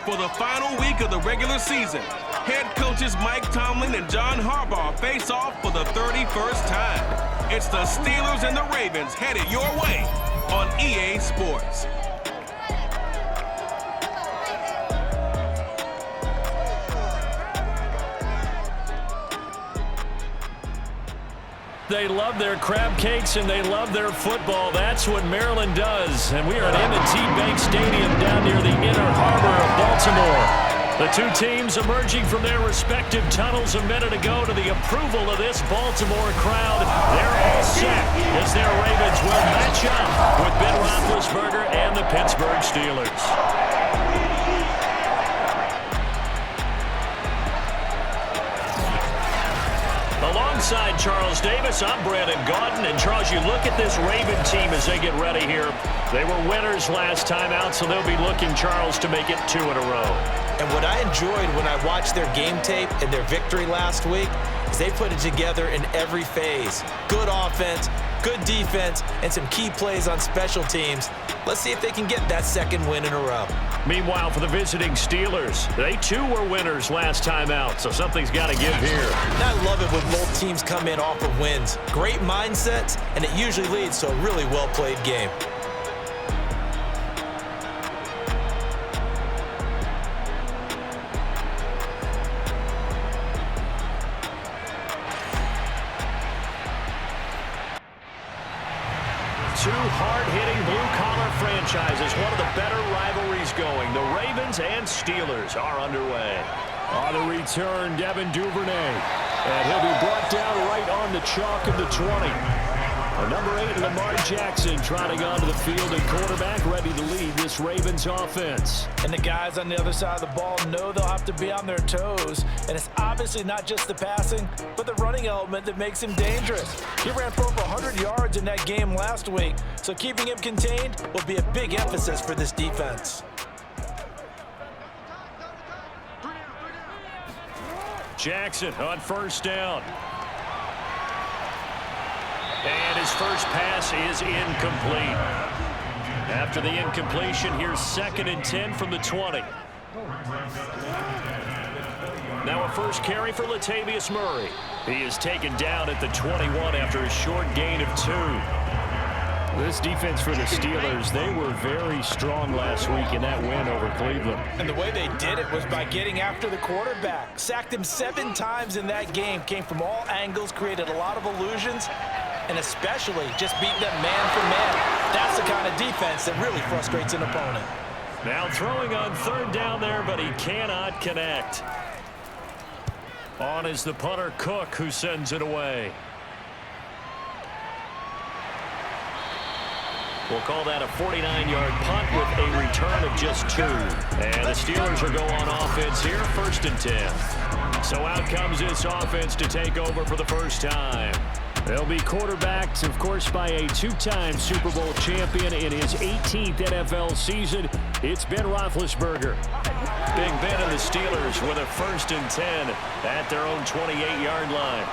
For the final week of the regular season, head coaches Mike Tomlin and John Harbaugh face off for the 31st time. It's the Steelers and the Ravens headed your way on EA Sports. They love their crab cakes and they love their football. That's what Maryland does. And we are at M&T Bank Stadium down near the inner harbor of Baltimore. The two teams emerging from their respective tunnels a minute ago to the approval of this Baltimore crowd. They're all set as their Ravens will match up with Ben Roethlisberger and the Pittsburgh Steelers. Alongside Charles Davis, I'm Brandon Gaudin. And Charles, you look at this Raven team as they get ready here. They were winners last time out, so they'll be looking, Charles, to make it 2 in a row. And what I enjoyed when I watched their game tape and their victory last week is they put it together in every phase. Good offense, good defense, and some key plays on special teams. Let's see if they can get that second win in a row. Meanwhile, for the visiting Steelers, they too were winners last time out, so something's got to give here. And I love it when both teams come in off of wins. Great mindsets, and it usually leads to a really well-played game. Two hard-hitting blue-collar franchises, one of the better rivalries going. The Ravens and Steelers are underway. On the return, Devin Duvernay. And he'll be brought down right on the chalk of the 20. Number 8, Lamar Jackson, trotting onto the field and quarterback, ready to lead this Ravens offense. And the guys on the other side of the ball know they'll have to be on their toes. And it's obviously not just the passing, but the running element that makes him dangerous. He ran for over 100 yards in that game last week, so keeping him contained will be a big emphasis for this defense. Jackson on first down. And his first pass is incomplete. After the incompletion, here's 2nd and 10 from the 20. Now a first carry for Latavius Murray. He is taken down at the 21 after a short gain of 2. This defense for the Steelers, they were very strong last week in that win over Cleveland. And the way they did it was by getting after the quarterback. Sacked him 7 times in that game. Came from all angles, created a lot of illusions, and especially just beating them man for man. That's the kind of defense that really frustrates an opponent. Now throwing on 3rd down there, but he cannot connect. On is the punter Cook, who sends it away. We'll call that a 49-yard punt with a return of just 2. And the Steelers will go on offense here, 1st and 10. So out comes this offense to take over for the first time. They'll be quarterbacked, of course, by a 2-time Super Bowl champion in his 18th NFL season. It's Ben Roethlisberger. Big Ben and the Steelers with a 1st and 10 at their own 28-yard line.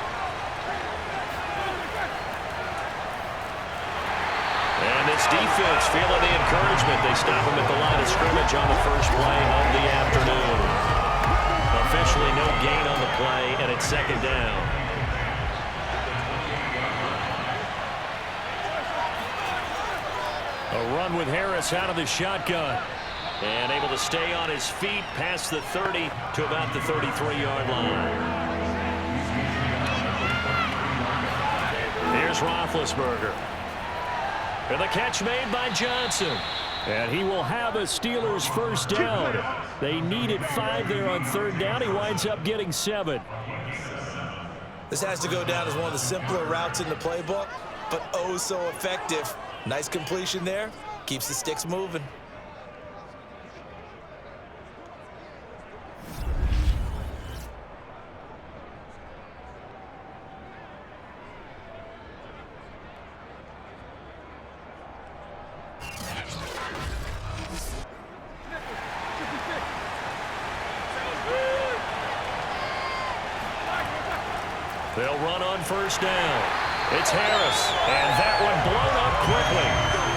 And this defense feeling the encouragement. They stop him at the line of scrimmage on the first play of the afternoon. Officially no gain on the play, and it's 2nd down. A run with Harris out of the shotgun. And able to stay on his feet past the 30 to about the 33-yard line. Here's Roethlisberger. And the catch made by Johnson. And he will have a Steelers first down. They needed 5 there on 3rd down. He winds up getting 7. This has to go down as one of the simpler routes in the playbook, but oh so effective. Nice completion there. Keeps the sticks moving. They'll run on first down. It's Harris, and that one blown up quickly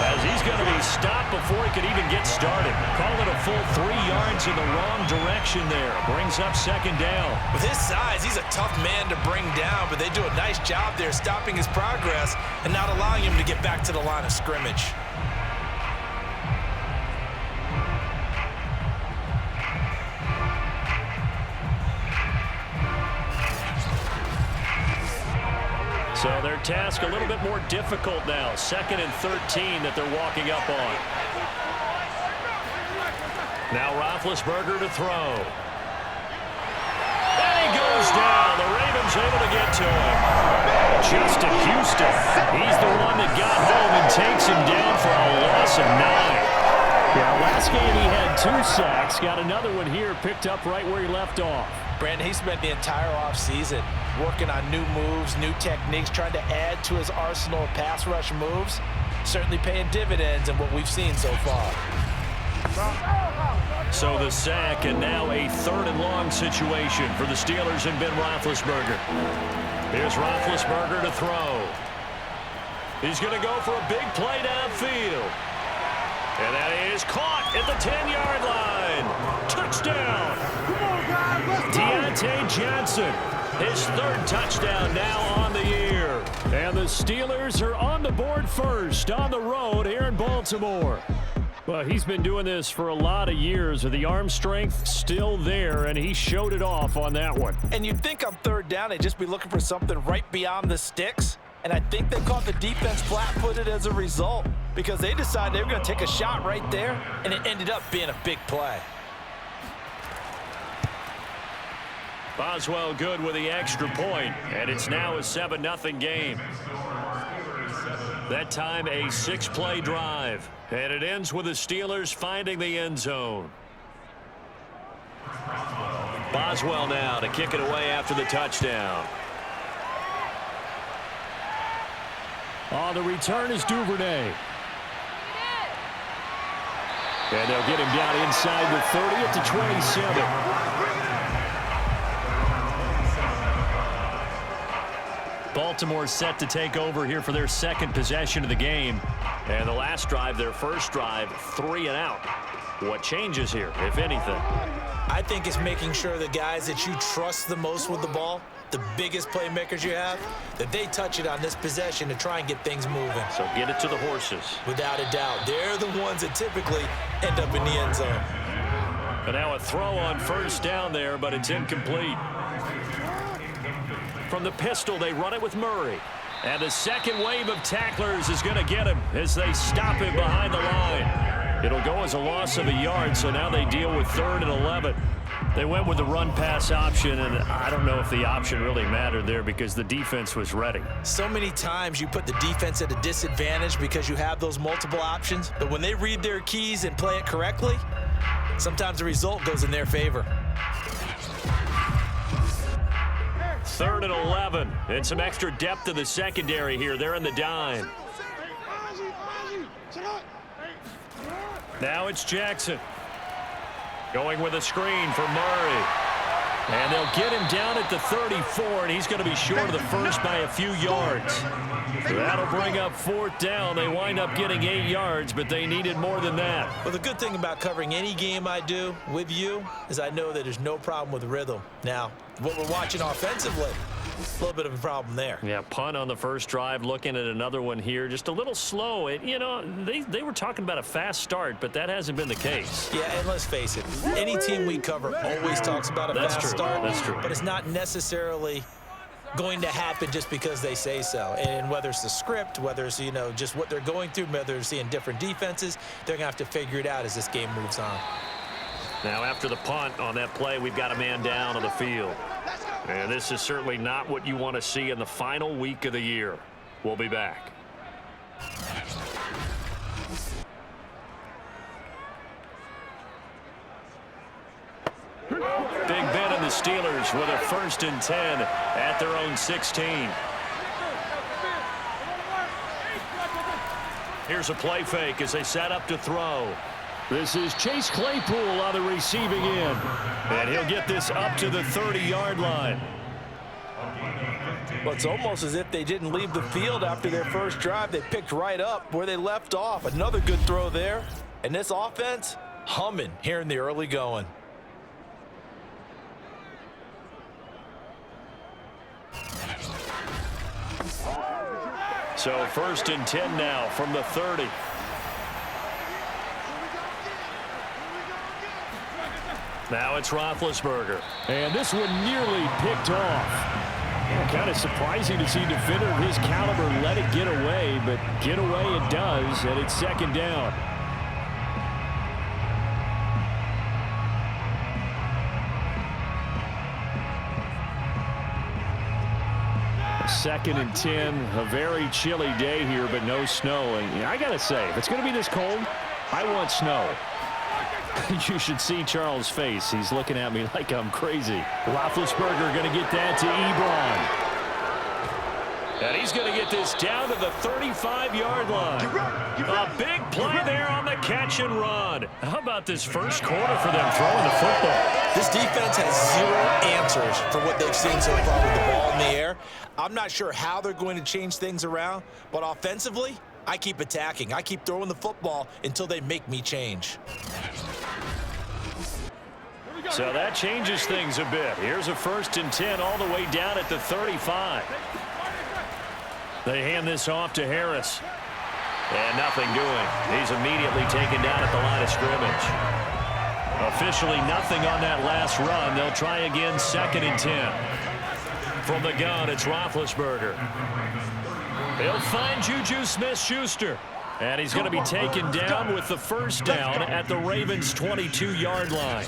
as he's going to be stopped before he could even get started. Call it a full 3 yards in the wrong direction there. Brings up second down. With his size, he's a tough man to bring down, but they do a nice job there stopping his progress and not allowing him to get back to the line of scrimmage. So their task a little bit more difficult now. 2nd and 13 that they're walking up on. Now Roethlisberger to throw. And he goes down. The Ravens able to get to him. Justin Houston. He's the one that got home and takes him down for a loss of 9. Yeah, last game he had 2 sacks. Got another one here picked up right where he left off. Brandon, he spent the entire offseason working on new moves, new techniques, trying to add to his arsenal of pass rush moves. Certainly paying dividends in what we've seen so far. So the sack, and now a 3rd and long situation for the Steelers and Ben Roethlisberger. Here's Roethlisberger to throw. He's going to go for a big play downfield. And that is caught at the 10-yard line. Touchdown. Deontay Johnson, his 3rd touchdown now on the year. And the Steelers are on the board first on the road here in Baltimore. Well, he's been doing this for a lot of years with the arm strength still there, and he showed it off on that one. And you'd think on 3rd down they'd just be looking for something right beyond the sticks. And I think they caught the defense flat-footed as a result because they decided they were going to take a shot right there, and it ended up being a big play. Boswell good with the extra point, and it's now a 7-0 game. That time a 6-play drive, and it ends with the Steelers finding the end zone. Boswell now to kick it away after the touchdown. On the return is Duvernay. And they'll get him down inside the 30 at the 27. Baltimore set to take over here for their 2nd possession of the game. And the last drive, their 1st drive, 3 and out. What changes here, if anything? I think it's making sure the guys that you trust the most with the ball, the biggest playmakers you have, that they touch it on this possession to try and get things moving. So get it to the horses. Without a doubt. They're the ones that typically end up in the end zone. And now a throw on 1st down there, but it's incomplete. From the pistol, they run it with Murray. And the 2nd wave of tacklers is going to get him as they stop him behind the line. It'll go as a loss of a yard, so now they deal with 3rd and 11. They went with the run-pass option, and I don't know if the option really mattered there because the defense was ready. So many times you put the defense at a disadvantage because you have those multiple options, but when they read their keys and play it correctly, sometimes the result goes in their favor. 3rd and 11, and some extra depth in the secondary here. They're in the dime. Now it's Jackson. Going with a screen for Murray. And they'll get him down at the 34, and he's going to be short of the 1st by a few yards. That'll bring up 4th down. They wind up getting 8 yards, but they needed more than that. Well, the good thing about covering any game I do with you is I know that there's no problem with rhythm. Now, what we're watching offensively, a little bit of a problem there. Yeah, punt on the 1st drive, looking at another one here. Just a little slow. You know, they were talking about a fast start, but that hasn't been the case. Yeah, and let's face it, any team we cover always talks about a fast start. That's true. But it's not necessarily going to happen just because they say so. And whether it's the script, whether it's, you know, just what they're going through, whether they're seeing different defenses, they're going to have to figure it out as this game moves on. Now, after the punt on that play, we've got a man down on the field. And this is certainly not what you want to see in the final week of the year. We'll be back. Big Ben and the Steelers with a 1st and 10 at their own 16. Here's a play fake as they set up to throw. This is Chase Claypool on the receiving end. And he'll get this up to the 30-yard line. Well, it's almost as if they didn't leave the field after their 1st drive. They picked right up where they left off. Another good throw there. And this offense, humming here in the early going. So 1st and 10 now from the 30. Now it's Roethlisberger. And this one nearly picked off. Kind of surprising to see a defender of his caliber let it get away, but get away it does, and it's 2nd down. Second and 10, a very chilly day here, but no snow. And I got to say, if it's going to be this cold, I want snow. You should see Charles' face. He's looking at me like I'm crazy. Roethlisberger going to get that to Ebron. And he's going to get this down to the 35-yard line. A big play there on the catch and run. How about this first quarter for them throwing the football? This defense has zero answers for what they've seen so far with the ball in the air. I'm not sure how they're going to change things around, but offensively, I keep attacking. I keep throwing the football until they make me change. So that changes things a bit. Here's a 1st and 10 all the way down at the 35. They hand this off to Harris. And nothing doing. He's immediately taken down at the line of scrimmage. Officially nothing on that last run. They'll try again 2nd and 10. From the gun, it's Roethlisberger. He'll find Juju Smith-Schuster. And he's going to be taken down with the 1st down at the Ravens' 22-yard line.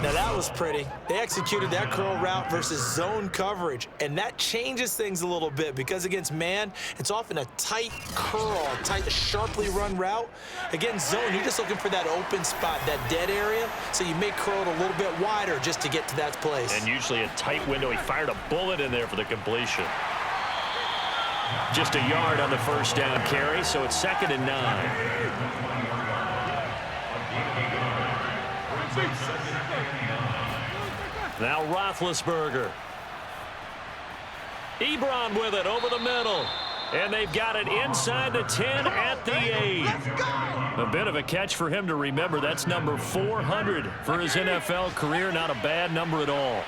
Now that was pretty. They executed that curl route versus zone coverage, and that changes things a little bit because against man, it's often a tight curl, tight, sharply run route. Against zone, you're just looking for that open spot, that dead area, so you may curl it a little bit wider just to get to that place. And usually a tight window. He fired a bullet in there for the completion. Just a yard on the 1st down carry, so it's 2nd and 9. Now Roethlisberger. Ebron with it over the middle. And they've got it inside the 10 at the 8. A bit of a catch for him to remember. That's number 400 for his NFL career. Not a bad number at all.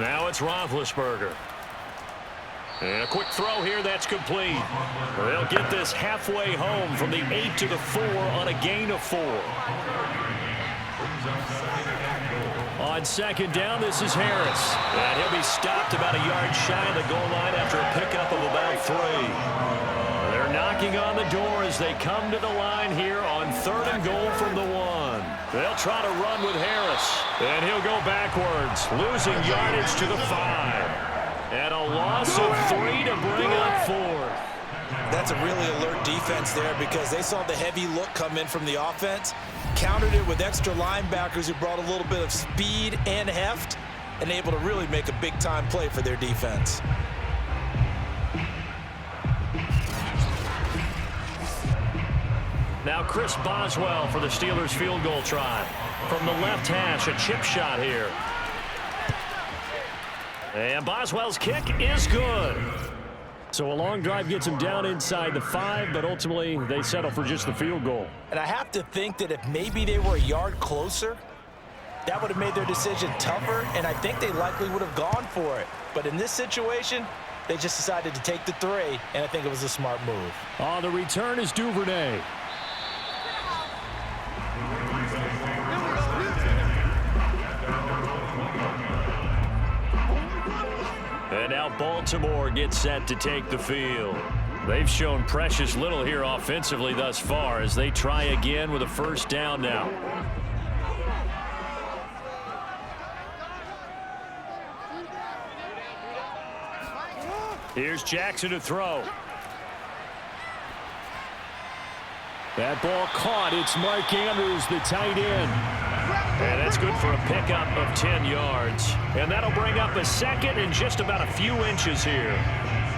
Now it's Roethlisberger. And a quick throw here, that's complete. They'll get this halfway home from the 8 to the 4 on a gain of 4. On 2nd down, this is Harris. And he'll be stopped about a yard shy of the goal line after a pickup of about 3. They're knocking on the door as they come to the line here on 3rd and goal from the 1. They'll try to run with Harris. And he'll go backwards, losing yardage to the 5. And a loss of 3 to bring up 4th. That's a really alert defense there because they saw the heavy look come in from the offense, countered it with extra linebackers who brought a little bit of speed and heft, and able to really make a big-time play for their defense. Now Chris Boswell for the Steelers field goal try. From the left hash, a chip shot here. And Boswell's kick is good. So a long drive gets him down inside the 5, but ultimately they settle for just the field goal. And I have to think that if maybe they were a yard closer, that would have made their decision tougher, and I think they likely would have gone for it. But in this situation, they just decided to take the 3, and I think it was a smart move. On the return is Duvernay. And now Baltimore gets set to take the field. They've shown precious little here offensively thus far as they try again with a 1st down now. Here's Jackson to throw. That ball caught. It's Mark Andrews, the tight end. And that's good for a pickup of 10 yards. And that'll bring up a 2nd and just about a few inches here.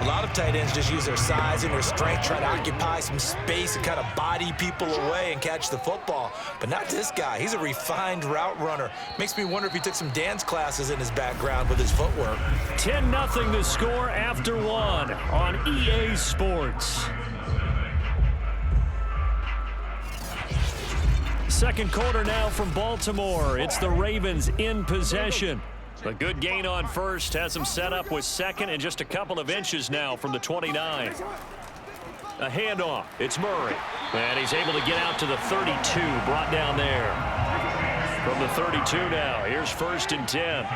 A lot of tight ends just use their size and their strength, try to occupy some space and kind of body people away and catch the football. But not this guy. He's a refined route runner. Makes me wonder if he took some dance classes in his background with his footwork. 10-0 the score after one on EA Sports. Second quarter now from Baltimore. It's the Ravens in possession. A good gain on first has him set up with second and just a couple of inches now from the 29. A handoff. It's Murray. And he's able to get out to the 32, brought down there. From the 32 now, here's 1st and 10.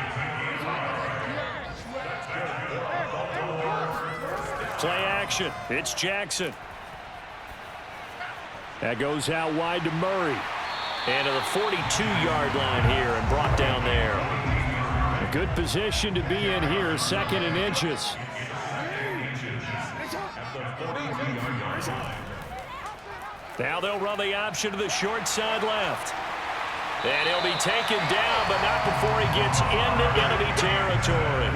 Play action. It's Jackson. That goes out wide to Murray. And to the 42-yard line here and brought down there. A good position to be in here, 2nd and inches. Now they'll run the option to the short side left. And he'll be taken down, but not before he gets into enemy territory.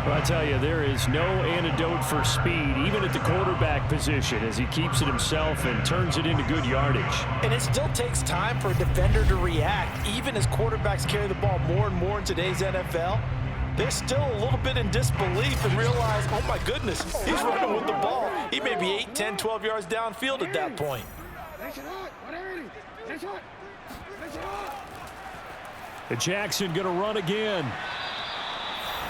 Well, I tell you, there is no antidote for speed, even at the quarterback position, as he keeps it himself and turns it into good yardage. And it still takes time for a defender to react. Even as quarterbacks carry the ball more and more in today's NFL, they're still a little bit in disbelief and realize, oh my goodness, he's running with the ball. He may be 8, 10, 12 yards downfield at that point. And Jackson going to run again.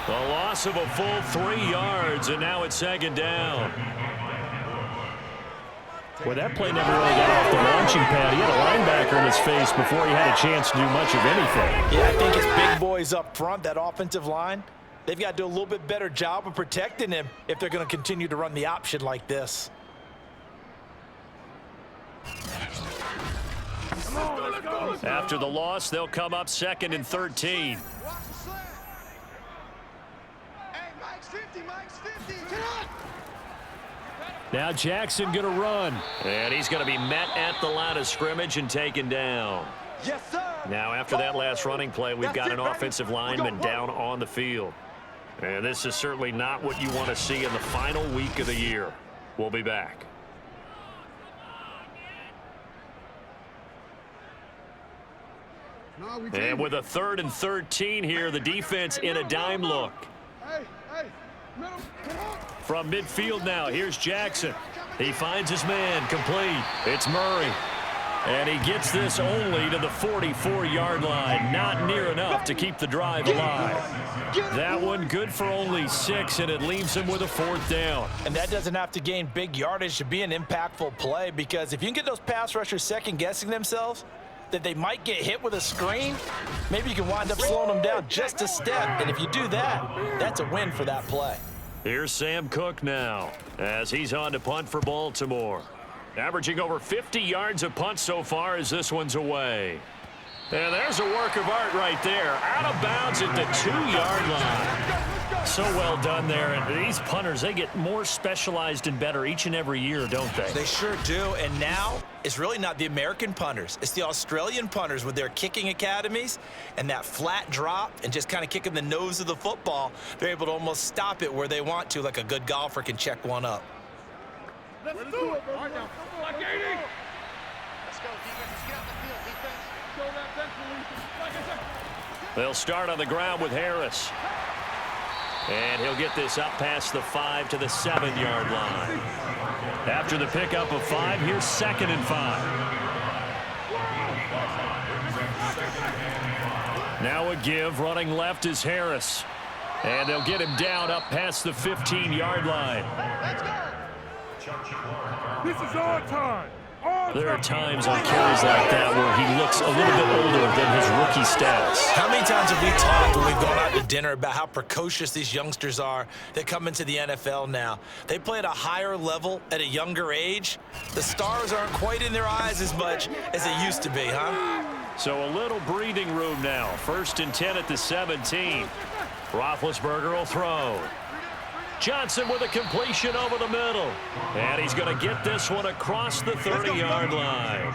The loss of a full 3 yards, and now it's 2nd down. Well, that play never really got off the launching pad. He had a linebacker in his face before he had a chance to do much of anything. Yeah, I think his big boys up front, that offensive line, they've got to do a little bit better job of protecting him if they're going to continue to run the option like this. After the loss, they'll come up 2nd and 13. Now Jackson going to run. And he's going to be met at the line of scrimmage and taken down. Yes, sir. Now after that last running play, we've got an offensive lineman down on the field. And this is certainly not what you want to see in the final week of the year. We'll be back. And with a 3rd and 13 here, the defense in a dime look. From midfield now, here's Jackson. He finds his man, complete. It's Murray. And he gets this only to the 44-yard line. Not near enough to keep the drive alive. That one good for only 6, and it leaves him with a 4th down. And that doesn't have to gain big yardage to be an impactful play, because if you can get those pass rushers second-guessing themselves, that they might get hit with a screen, maybe you can wind up slowing them down just a step. And if you do that, that's a win for that play. Here's Sam Cook now as he's on to punt for Baltimore. Averaging over 50 yards a punt so far as this one's away. And there's a work of art right there. Out of bounds at the 2-yard line. So well done there. And these punters, they get more specialized and better each and every year, don't they? They sure do. And now it's really not the American punters. It's the Australian punters with their kicking academies and that flat drop and just kind of kicking the nose of the football. They're able to almost stop it where they want to, like a good golfer can check one up. Let's do it, baby. All right, now. Let's go, defense. Get out the field, defense. Show that bench. They'll start on the ground with Harris. And he'll get this up past the 5 to the 7-yard line. After the pickup of 5, here's 2nd and 5. Now a give, running left is Harris. And they'll get him down up past the 15-yard line. This is our time. There are times on carries like that where he looks a little bit older than his rookie stats. How many times have we talked when we've gone out to dinner about how precocious these youngsters are that come into the NFL now? They play at a higher level at a younger age. The stars aren't quite in their eyes as much as they used to be, huh? So a little breathing room now. 1st and 10 at the 17. Roethlisberger will throw. Johnson with a completion over the middle. And he's going to get this one across the 30-yard line.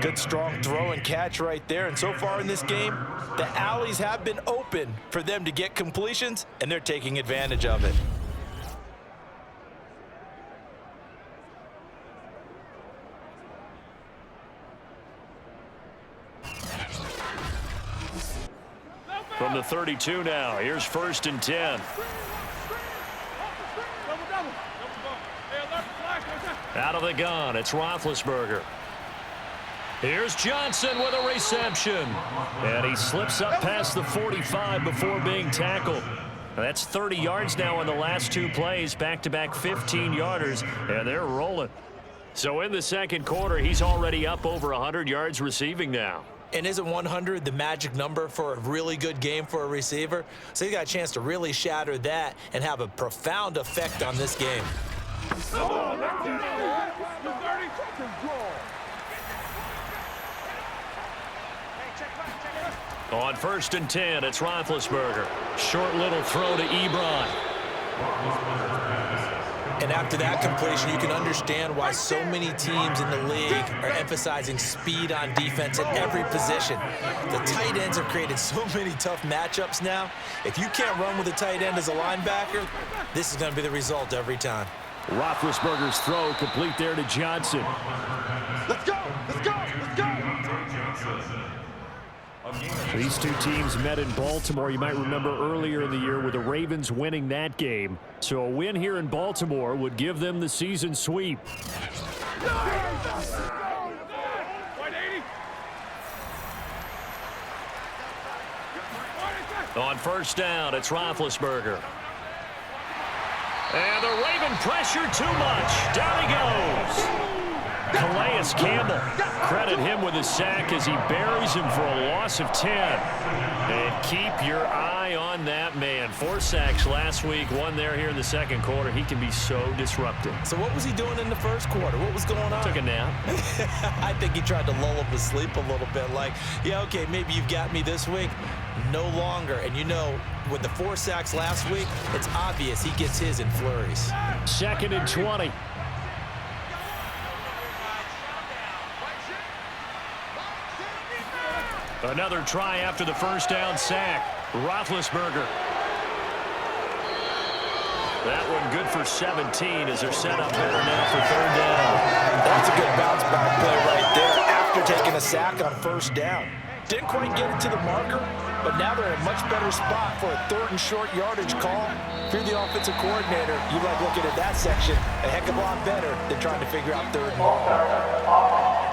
Good, strong throw and catch right there. And so far in this game, the alleys have been open for them to get completions, and they're taking advantage of it. From the 32 now, here's 1st and 10. Out of the gun, it's Roethlisberger. Here's Johnson with a reception. And he slips up past the 45 before being tackled. That's 30 yards now in the last 2 plays, back-to-back 15-yarders, and they're rolling. So in the second quarter, he's already up over 100 yards receiving now. And isn't 100 the magic number for a really good game for a receiver? So he got a chance to really shatter that and have a profound effect on this game. On 1st and 10, it's Roethlisberger. Short little throw to Ebron. And after that completion, you can understand why so many teams in the league are emphasizing speed on defense at every position. The tight ends have created so many tough matchups now. If you can't run with a tight end as a linebacker, this is going to be the result every time. Roethlisberger's throw complete there to Johnson. Let's go! Let's go! Let's go! These two teams met in Baltimore. You might remember earlier in the year with the Ravens winning that game. So a win here in Baltimore would give them the season sweep. On 1st down, it's Roethlisberger. And the Raven pressure too much. Down he goes. Calais Campbell, credit him with a sack as he buries him for a loss of 10. And keep your eye on that man. 4 sacks last week, 1 there here in the second quarter. He can be so disruptive. So what was he doing in the first quarter? What was going on? Took a nap. I think he tried to lull him to sleep a little bit. Like, yeah, okay, maybe you've got me this week. No longer. And you know, with the 4 sacks last week, it's obvious he gets his in flurries. 2nd and 20. Another try after the 1st down sack. Roethlisberger. That one good for 17 as they're set up better now for 3rd down. That's a good bounce back play right there after taking a sack on 1st down. Didn't quite get it to the marker, but now they're in a much better spot for a 3rd and short yardage call. If you're the offensive coordinator, you like looking at that section a heck of a lot better than trying to figure out 3rd and long.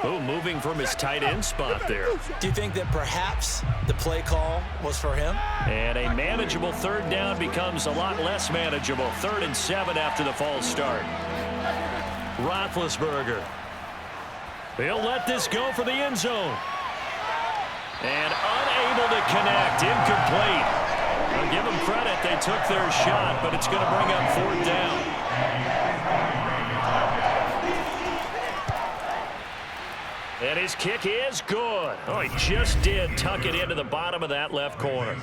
Oh, moving from his tight end spot there. Do you think that perhaps the play call was for him? And a manageable 3rd down becomes a lot less manageable. 3rd and 7 after the false start. Roethlisberger. He'll let this go for the end zone. And unable to connect. Incomplete. I'll give them credit. They took their shot, but it's going to bring up 4th down. And his kick is good. Oh, he just did tuck it into the bottom of that left corner.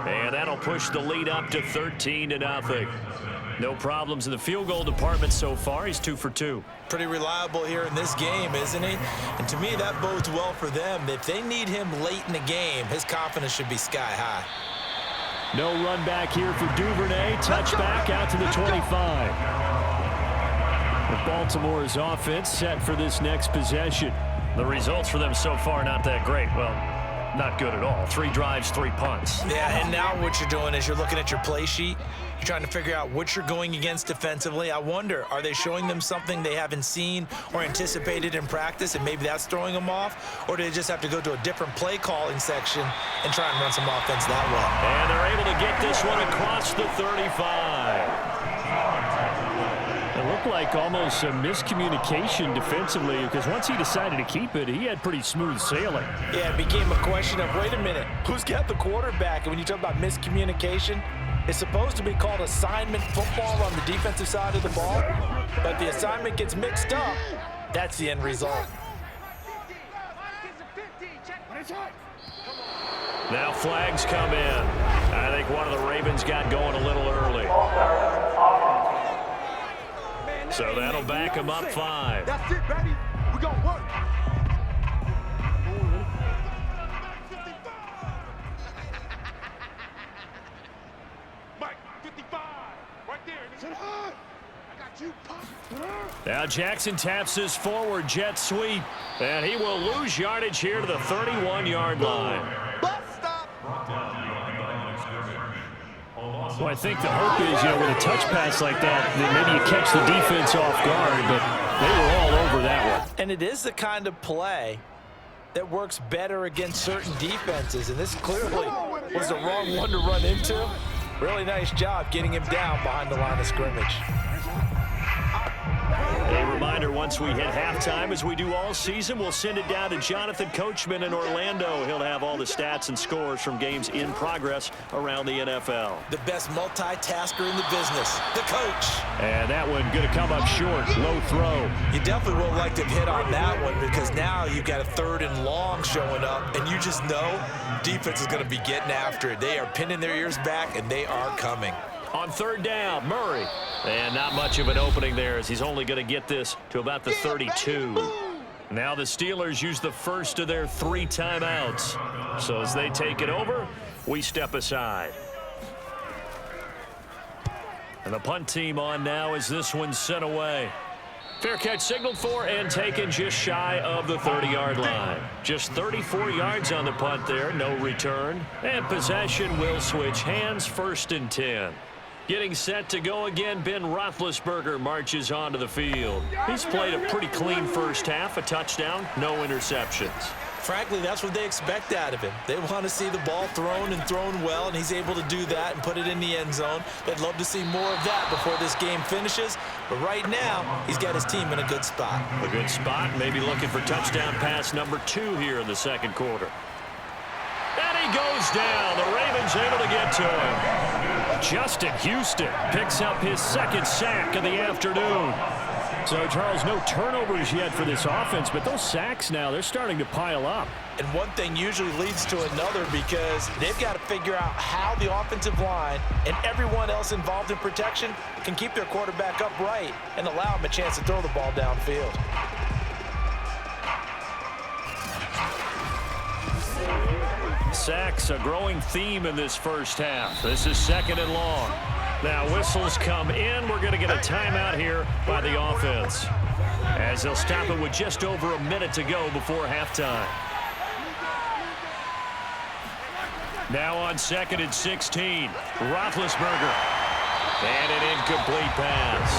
And that'll push the lead up to 13-0. No problems in the field goal department so far. He's 2 for 2. Pretty reliable here in this game, isn't he? And to me, that bodes well for them. If they need him late in the game, his confidence should be sky high. No run back here for Duvernay. Touchback out to the 25. Baltimore's offense set for this next possession. The results for them so far not that great. Well, not good at all. 3 drives, 3 punts. Yeah, and now what you're doing is you're looking at your play sheet. You're trying to figure out what you're going against defensively. I wonder, are they showing them something they haven't seen or anticipated in practice, and maybe that's throwing them off? Or do they just have to go to a different play calling section and try and run some offense that way? And they're able to get this one across the 35. It looked like almost a miscommunication defensively because once he decided to keep it, he had pretty smooth sailing. Yeah, it became a question of, wait a minute, who's got the quarterback? And when you talk about miscommunication, it's supposed to be called assignment football on the defensive side of the ball. But the assignment gets mixed up, that's the end result. Now flags come in. I think one of the Ravens got going a little early. So that'll back him up 5. That's it, baby. We're going to work. Now Jackson taps his forward jet sweep, and he will lose yardage here to the 31-yard line. Well, I think the hope is, with a touch pass like that maybe you catch the defense off guard, but they were all over that one. And it is the kind of play that works better against certain defenses, and this clearly was the wrong one to run into. Really nice job getting him down behind the line of scrimmage. A reminder, once we hit halftime, as we do all season, we'll send it down to Jonathan Coachman in Orlando. He'll have all the stats and scores from games in progress around the NFL. The best multitasker in the business, the coach. And that one going to come up short, low throw. You definitely would like to have hit on that one because now you've got a 3rd and long showing up, and you just know defense is going to be getting after it. They are pinning their ears back, and they are coming. On 3rd down, Murray. And not much of an opening there as he's only going to get this to about the 32. Now the Steelers use the first of their 3 timeouts. So as they take it over, we step aside. And the punt team on now as this one's sent away. Fair catch signaled for and taken just shy of the 30-yard line. Just 34 yards on the punt there, no return. And possession will switch hands, 1st and 10. Getting set to go again, Ben Roethlisberger marches onto the field. He's played a pretty clean first half, a touchdown, no interceptions. Frankly, that's what they expect out of him. They want to see the ball thrown and thrown well, and he's able to do that and put it in the end zone. They'd love to see more of that before this game finishes. But right now, he's got his team in a good spot. A good spot, maybe looking for touchdown pass number 2 here in the 2nd quarter. And he goes down. The Ravens able to get to him. Justin Houston picks up his 2nd sack of the afternoon. So, Charles, no turnovers yet for this offense, but those sacks now, they're starting to pile up. And one thing usually leads to another because they've got to figure out how the offensive line and everyone else involved in protection can keep their quarterback upright and allow him a chance to throw the ball downfield. Sacks, a growing theme in this first half. This is 2nd and long. Now whistles come in. We're going to get a timeout here by the offense, as they'll stop it with just over a minute to go before halftime. Now on 2nd and 16. Roethlisberger. And an incomplete pass.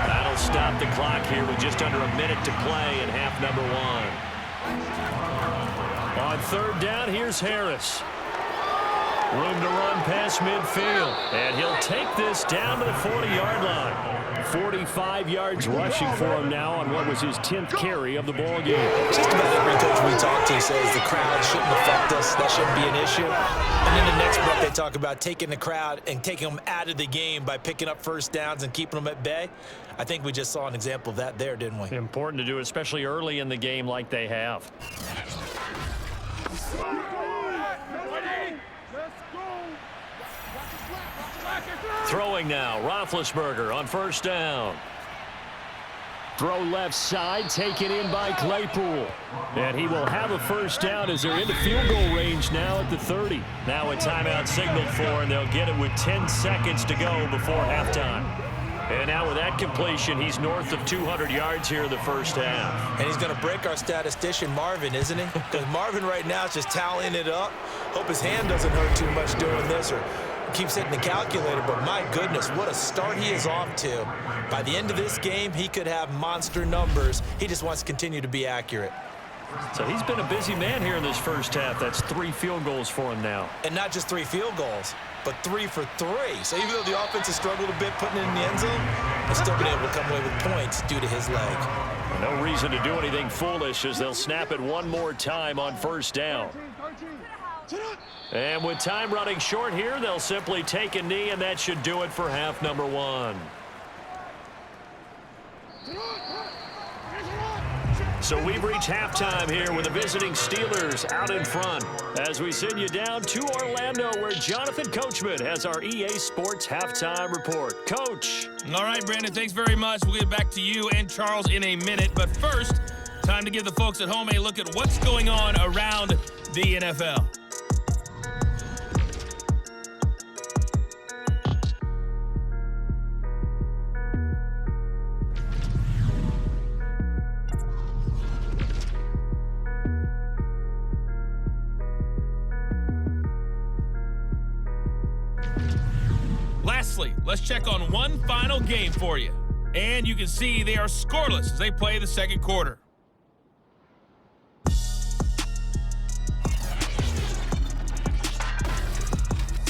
That'll stop the clock here with just under a minute to play in half number 1. On 3rd down, here's Harris. Room to run past midfield. And he'll take this down to the 40-yard line. 45 yards rushing for him now on what was his 10th carry of the ball game. Just about every coach we talk to says the crowd shouldn't affect us. That shouldn't be an issue. And then the next breath they talk about taking the crowd and taking them out of the game by picking up 1st downs and keeping them at bay. I think we just saw an example of that there, didn't we? Important to do, especially early in the game like they have. Throwing now, Roethlisberger on 1st down. Throw left side, taken in by Claypool. And he will have a 1st down as they're into field goal range now at the 30. Now a timeout signaled for, and they'll get it with 10 seconds to go before halftime. And now with that completion, he's north of 200 yards here in the first half. And he's going to break our statistician, Marvin, isn't he? Because Marvin right now is just tallying it up. Hope his hand doesn't hurt too much doing this or keeps hitting the calculator. But my goodness, what a start he is off to. By the end of this game, he could have monster numbers. He just wants to continue to be accurate. So he's been a busy man here in this first half. That's 3 field goals for him now. And not just 3 field goals, but 3 for 3. So even though the offense has struggled a bit putting it in the end zone, they've still been able to come away with points due to his leg. No reason to do anything foolish as they'll snap it one more time on 1st down. And with time running short here, they'll simply take a knee, and that should do it for half number 1. So we've reached halftime here with the visiting Steelers out in front as we send you down to Orlando where Jonathan Coachman has our EA Sports halftime report. Coach. All right, Brandon, thanks very much. We'll get back to you and Charles in a minute. But first, time to give the folks at home a look at what's going on around the NFL. Lastly, let's check on one final game for you. And you can see they are scoreless as they play the second quarter.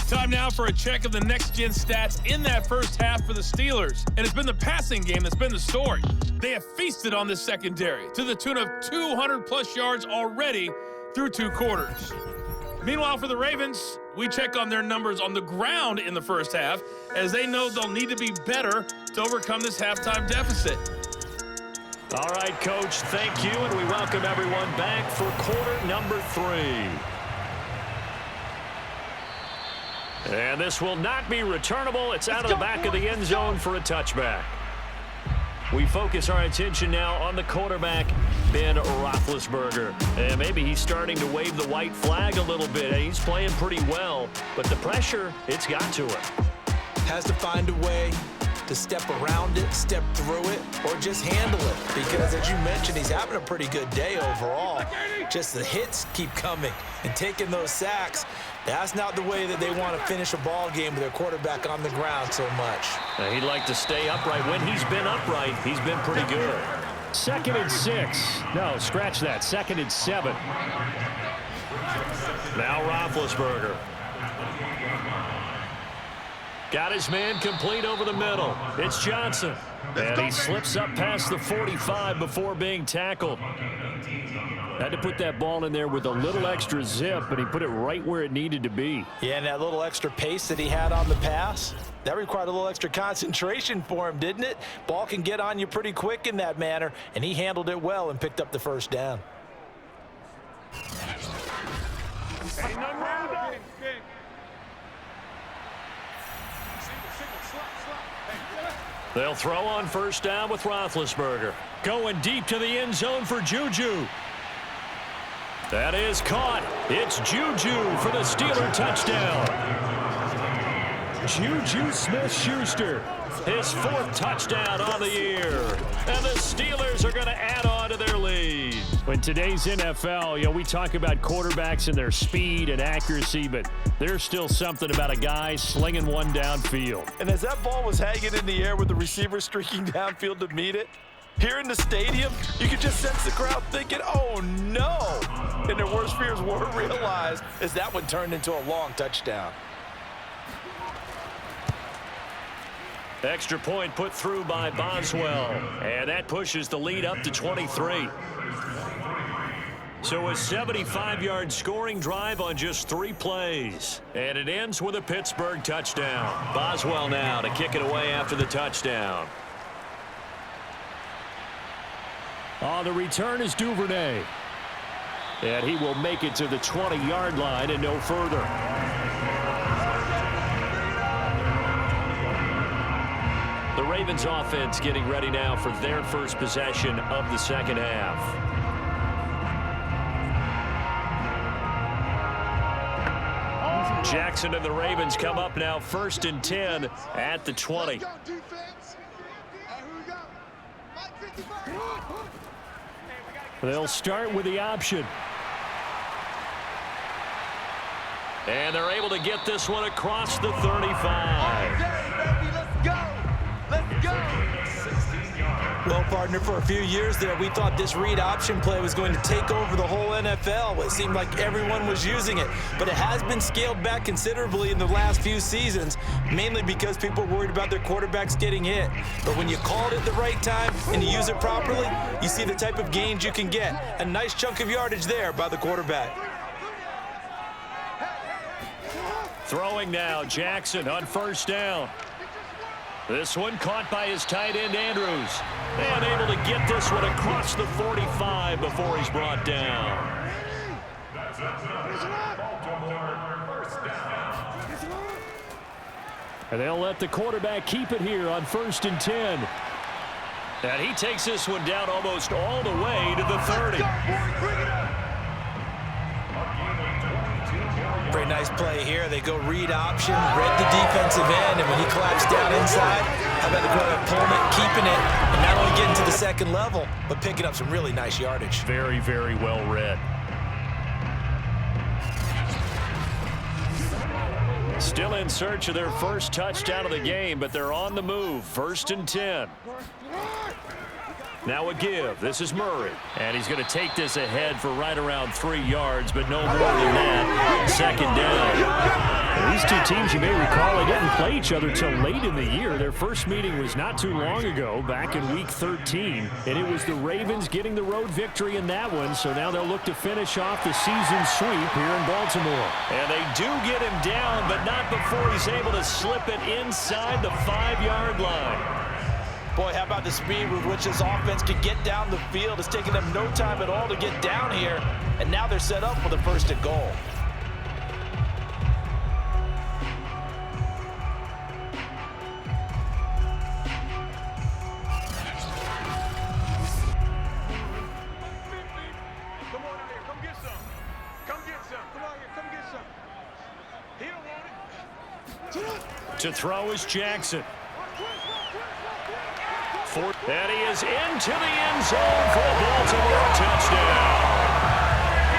Time now for a check of the next-gen stats in that first half for the Steelers. And it's been the passing game that's been the story. They have feasted on this secondary to the tune of 200-plus yards already through 2 quarters. Meanwhile, for the Ravens, we check on their numbers on the ground in the first half, as they know they'll need to be better to overcome this halftime deficit. All right, Coach, thank you, and we welcome everyone back for quarter number 3. And this will not be returnable. It's out of the back of the end zone for a touchback. We focus our attention now on the quarterback, Ben Roethlisberger. And maybe he's starting to wave the white flag a little bit. He's playing pretty well, but the pressure, it's got to him. Has to find a way to step around it, step through it, or just handle it. Because as you mentioned, he's having a pretty good day overall. Just the hits keep coming and taking those sacks. That's not the way that they want to finish a ball game with their quarterback on the ground so much. He'd like to stay upright. When he's been upright, he's been pretty good. 2nd and 6. No, scratch that. 2nd and 7. Now Roethlisberger. Got his man complete over the middle. It's Johnson. And he slips up past the 45 before being tackled. Had to put that ball in there with a little extra zip, and he put it right where it needed to be. Yeah, and that little extra pace that he had on the pass, that required a little extra concentration for him, didn't it? Ball can get on you pretty quick in that manner, and he handled it well and picked up the first down. They'll throw on first down with Roethlisberger. Going deep to the end zone for Juju. That is caught. It's Juju for the Steeler touchdown. Juju Smith-Schuster. His 4th touchdown on the year. And the Steelers are going to add on to their lead. In today's NFL, we talk about quarterbacks and their speed and accuracy, but there's still something about a guy slinging one downfield. And as that ball was hanging in the air with the receiver streaking downfield to meet it, here in the stadium, you could just sense the crowd thinking, oh no! And their worst fears were realized as that one turned into a long touchdown. Extra point put through by Boswell. And that pushes the lead up to 23. So a 75-yard scoring drive on just 3 plays. And it ends with a Pittsburgh touchdown. Boswell now to kick it away after the touchdown. On the return is Duvernay. And he will make it to the 20-yard line and no further. The Ravens offense getting ready now for their first possession of the second half. Jackson and the Ravens come up now 1st and 10 at the 20. They'll start with the option. And they're able to get this one across the 35. Well, partner, for a few years there, we thought this read option play was going to take over the whole NFL. It seemed like everyone was using it, but it has been scaled back considerably in the last few seasons, mainly because people are worried about their quarterbacks getting hit. But when you call it at the right time and you use it properly, you see the type of gains you can get. A nice chunk of yardage there by the quarterback. Throwing now, Jackson on first down. This one caught by his tight end, Andrews. And able to get this one across the 45 before he's brought down. And they'll let the quarterback keep it here on 1st and 10. And he takes this one down almost all the way to the 30. Very nice play here. They go read option, read the defensive end, and when he collapsed down inside, how about the quarterback pulling it, keeping it, and not only getting to the second level, but picking up some really nice yardage. Very, very well read. Still in search of their first touchdown of the game, but they're on the move. 1st and 10. Now a give. This is Murray. And he's going to take this ahead for right around 3 yards, but no more than that. 2nd down. These two teams, you may recall, they didn't play each other till late in the year. Their first meeting was not too long ago, back in Week 13. And it was the Ravens getting the road victory in that one. So now they'll look to finish off the season sweep here in Baltimore. And they do get him down, but not before he's able to slip it inside the 5-yard line. Boy, how about the speed with which this offense can get down the field? It's taking them no time at all to get down here. And now they're set up for the 1st and goal. To throw is Jackson. And he is into the end zone for a Baltimore touchdown.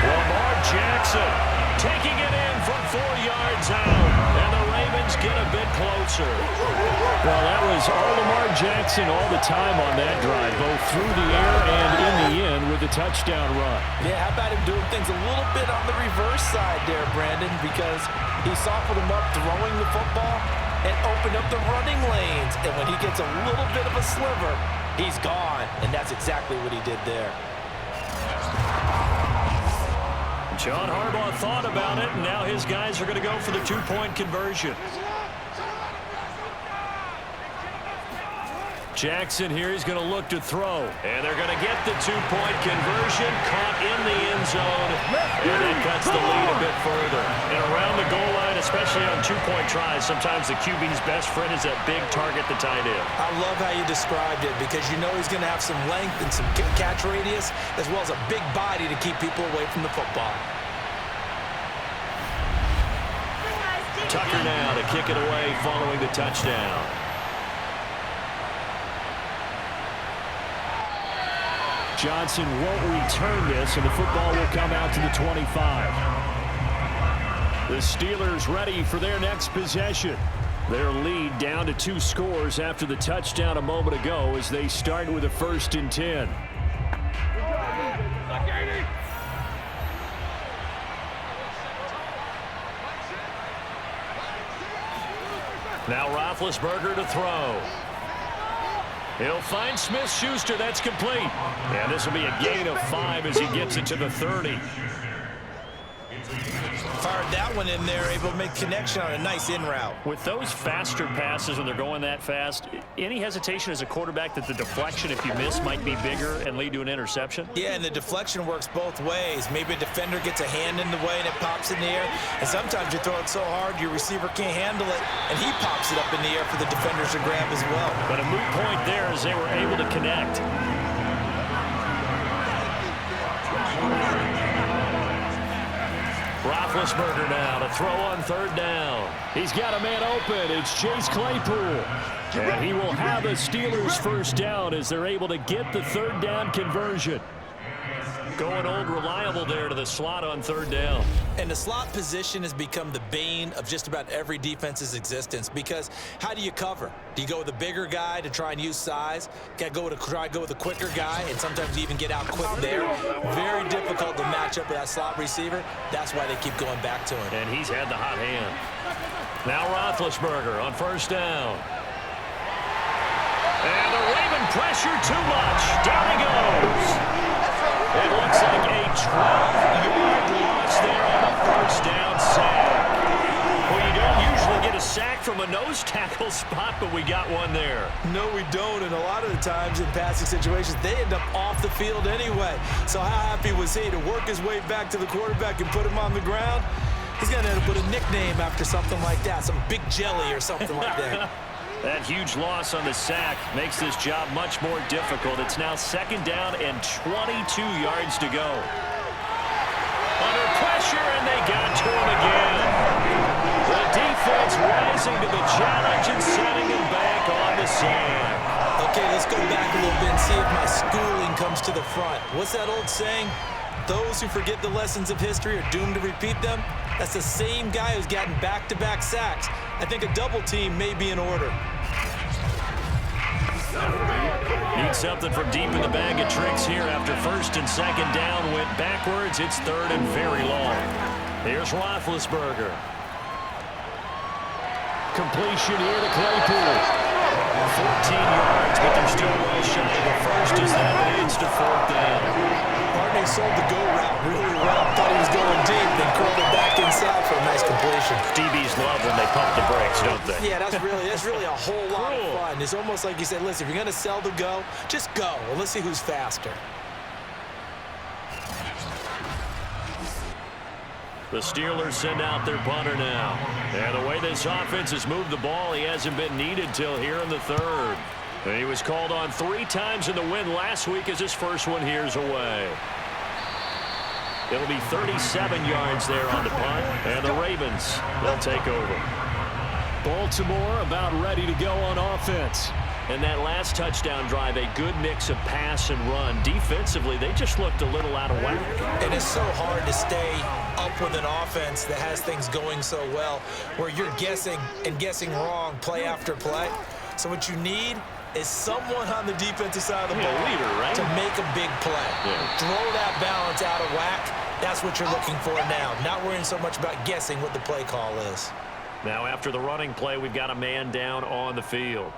Lamar Jackson taking it in from 4 yards out. And the Ravens get a bit closer. Well, that was all Lamar Jackson all the time on that drive, both through the air and in the end with the touchdown run. Yeah, how about him doing things a little bit on the reverse side there, Brandon, because he softened him up throwing the football and opened up the running lanes. And when he gets a little bit of a sliver, he's gone. And that's exactly what he did there. John Harbaugh thought about it, and now his guys are going to go for the 2-point conversion. Jackson here is going to look to throw. And they're going to get the 2-point conversion, caught in the end zone. And it cuts the lead a bit further. And around the goal line, especially on 2-point tries, sometimes the QB's best friend is that big target, the tight end. I love how you described it, because you know he's going to have some length and some catch radius, as well as a big body to keep people away from the football. Tucker now to kick it away following the touchdown. Johnson won't return this, and the football will come out to the 25. The Steelers ready for their next possession. Their lead down to 2 scores after the touchdown a moment ago as they start with a 1st and 10. Now Roethlisberger to throw. He'll find Smith-Schuster. That's complete. And this will be a gain of 5 as he gets it to the 30. Fired that one in there, able to make connection on a nice in route. With those faster passes when they're going that fast, any hesitation as a quarterback that the deflection, if you miss, might be bigger and lead to an interception? Yeah, and the deflection works both ways. Maybe a defender gets a hand in the way and it pops in the air. And sometimes you throw it so hard your receiver can't handle it, and he pops it up in the air for the defenders to grab as well. But a moot point there as they were able to connect. Roethlisberger now to throw on 3rd down. He's got a man open. It's Chase Claypool. And he will have a Steelers 1st down as they're able to get the 3rd down conversion. Going old reliable there to the slot on 3rd down. And the slot position has become the bane of just about every defense's existence, because how do you cover? Do you go with a bigger guy to try and use size? Try to go with a quicker guy, and sometimes you even get out quick there. Very difficult to match up with that slot receiver. That's why they keep going back to him. And he's had the hot hand. Now Roethlisberger on 1st down. And the Raven pressure too much. Down he goes. It looks like a 12-yard loss there on a 1st down sack. Well, you don't usually get a sack from a nose tackle spot, but we got one there. No, we don't, and a lot of the times in passing situations, they end up off the field anyway. So how happy was he to work his way back to the quarterback and put him on the ground? He's going to end up with a nickname after something like that, some Big Jelly or something like that. That huge loss on the sack makes this job much more difficult. It's now 2nd down and 22 yards to go. Under pressure, and they got to him again. The defense rising to the challenge and setting him back on the sack. Okay, let's go back a little bit and see if my schooling comes to the front. What's that old saying? Those who forget the lessons of history are doomed to repeat them. That's the same guy who's gotten back-to-back sacks. I think a double team may be in order. Need something from deep in the bag of tricks here after first and second down went backwards. It's third and very long. Here's Roethlisberger. Completion here to Claypool. 14 yards, but they're still well shy of the first as that leads to fourth down. Barney sold the go route really well. Thought he was going deep, then curled it back inside for a nice completion. DBs love when they pump the brakes, don't they? Yeah, that's really a whole lot of fun. It's almost like you said, listen, if you're going to sell the go, just go. Well, let's see who's faster. The Steelers send out their punter now. And the way this offense has moved the ball, he hasn't been needed till here in the third. And he was called on 3 times in the win last week as his first one here's away. It'll be 37 yards there on the punt, and the Ravens will take over. Baltimore about ready to go on offense. And that last touchdown drive, a good mix of pass and run. Defensively, they just looked a little out of whack. It is so hard to stay up with an offense that has things going so well, where you're guessing and guessing wrong play after play. So what you need is someone on the defensive side of the ball leader, right? to make a big play. Yeah. Throw that balance out of whack. That's what you're looking for now. Not worrying so much about guessing what the play call is. Now, after the running play, we've got a man down on the field.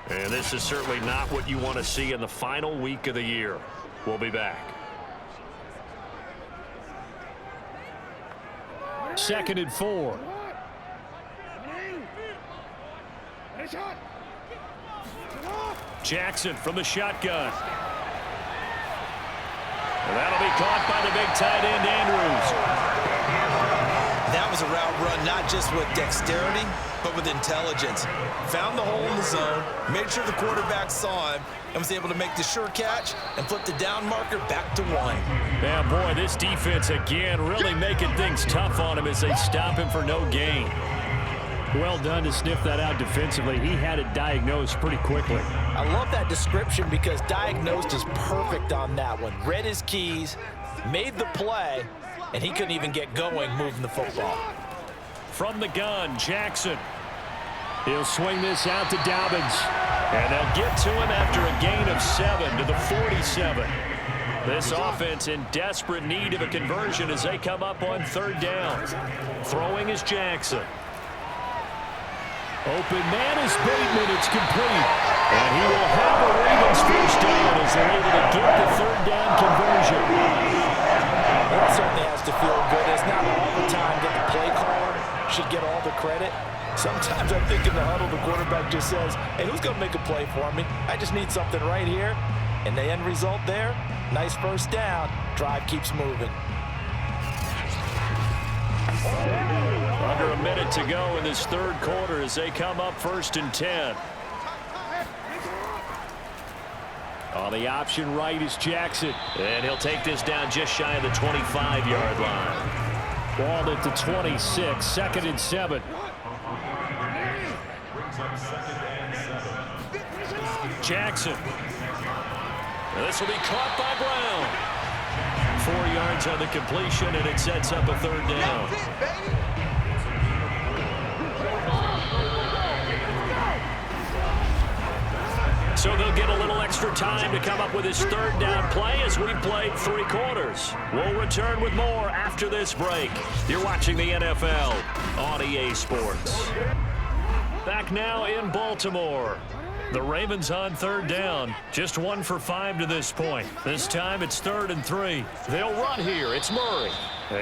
And this is certainly not what you want to see in the final week of the year. We'll be back. 2nd and 4. Jackson from the shotgun. And that'll be caught by the big tight end, Andrews. That was a route run not just with dexterity, but with intelligence. Found the hole in the zone, made sure the quarterback saw him, and was able to make the sure catch and flip the down marker back to 1. Yeah, boy, this defense again really making things tough on him as they stop him for no gain. Well done to sniff that out defensively. He had it diagnosed pretty quickly. I love that description because diagnosed is perfect on that one. Read his keys, made the play, and he couldn't even get going moving the football. From the gun, Jackson. He'll swing this out to Dobbins. And they'll get to him after a gain of 7 to the 47. This offense in desperate need of a conversion as they come up on 3rd down. Throwing is Jackson. Open man is Bateman. It's complete. And he will have a Ravens first down as they're able to get the 3rd down conversion. That certainly has to feel good. It's not all the time that the play caller should get all the credit. Sometimes I think in the huddle, the quarterback just says, hey, who's going to make a play for me? I just need something right here. And the end result there, nice first down. Drive keeps moving. Under a minute to go in this 3rd quarter as they come up 1st and 10. On the option right is Jackson. And he'll take this down just shy of the 25-yard line. Ball at the 26, 2nd and 7. Jackson. This will be caught by Brown. 4 yards on the completion, and it sets up a 3rd down. So they'll get a little extra time to come up with his 3rd down play as we've played 3 quarters. We'll return with more after this break. You're watching the NFL on EA Sports. Back now in Baltimore. The Ravens on 3rd down. Just 1 for 5 to this point. This time it's 3rd and 3. They'll run here. It's Murray.